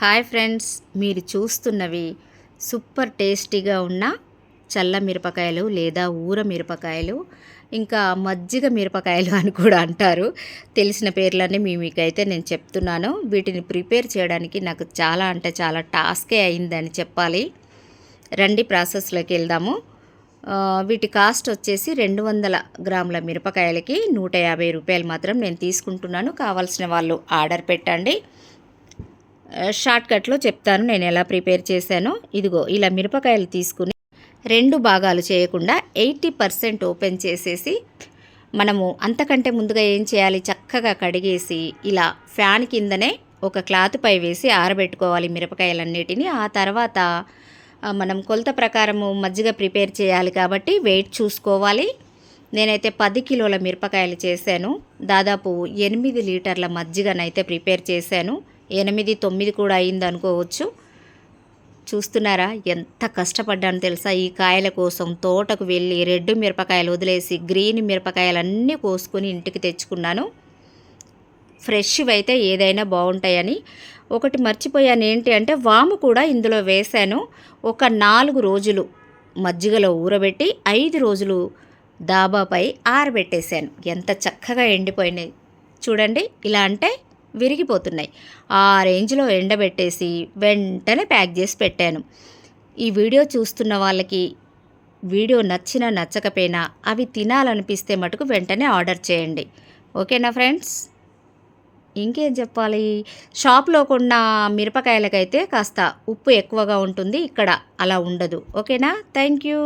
Hi friends, మీరు చూస్తున్నవి super టేస్టీగా ఉన్న చల్ల మిరపకాయలు లేదా ఊర మిరపకాయలు, ఇంకా మజ్జిగ మిరపకాయలు అని కూడా అంటారు. తెలిసిన పేర్లన్నీ మీకైతే నేను చెప్తున్నాను. వీటిని ప్రిపేర్ చేయడానికి నాకు చాలా అంటే చాలా టాస్కే అయిందని చెప్పాలి. రండి ప్రాసెస్లోకి వెళ్దాము. వీటి కాస్ట్ వచ్చేసి 200 గ్రాముల మిరపకాయలకి 150 రూపాయలు మాత్రం నేను తీసుకుంటున్నాను. కావాల్సిన వాళ్ళు ఆర్డర్ పెట్టండి. షార్ట్కట్లో చెప్తాను నేను ఎలా ప్రిపేర్ చేశానో. ఇదిగో ఇలా మిరపకాయలు తీసుకుని 2 భాగాలు చేయకుండా 80% ఓపెన్ చేసేసి, మనము అంతకంటే ముందుగా ఏం చేయాలి, చక్కగా కడిగేసి ఇలా ఫ్యాన్ కిందనే ఒక క్లాత్ పై వేసి ఆరబెట్టుకోవాలి మిరపకాయలన్నిటిని. ఆ తర్వాత మనం కొలత ప్రకారము మజ్జిగ ప్రిపేర్ చేయాలి కాబట్టి వెయిట్ చూసుకోవాలి. నేనైతే 10 కిలోల మిరపకాయలు చేశాను. దాదాపు 8 లీటర్ల మజ్జిగనైతే ప్రిపేర్ చేశాను. 8, 9 కూడా అయింది అనుకోవచ్చు. చూస్తున్నారా ఎంత కష్టపడ్డాను తెలుసా ఈ కాయల కోసం. తోటకు వెళ్ళి రెడ్ మిరపకాయలు వదిలేసి గ్రీన్ మిరపకాయలన్నీ కోసుకొని ఇంటికి తెచ్చుకున్నాను. ఫ్రెష్వి అయితే ఏదైనా బాగుంటాయని. ఒకటి మర్చిపోయాను, ఏంటి అంటే వాము కూడా ఇందులో వేశాను. ఒక 4 రోజులు మజ్జిగలో ఊరబెట్టి 5 రోజులు దాబాపై ఆరబెట్టేశాను. ఎంత చక్కగా ఎండిపోయినాయి చూడండి. ఇలా అంటే విరిగిపోతున్నాయి. ఆ రేంజ్లో ఎండబెట్టేసి వెంటనే ప్యాక్ చేసి పెట్టాను. ఈ వీడియో చూస్తున్న వాళ్ళకి వీడియో నచ్చినా నచ్చకపోయినా అవి తినాలనిపిస్తే మటుకు వెంటనే ఆర్డర్ చేయండి. ఓకేనా ఫ్రెండ్స్? ఇంకేం చెప్పాలి, షాప్లో కొన్న మిరపకాయలకైతే కాస్త ఉప్పు ఎక్కువగా ఉంటుంది, ఇక్కడ అలా ఉండదు. ఓకేనా? Thank you.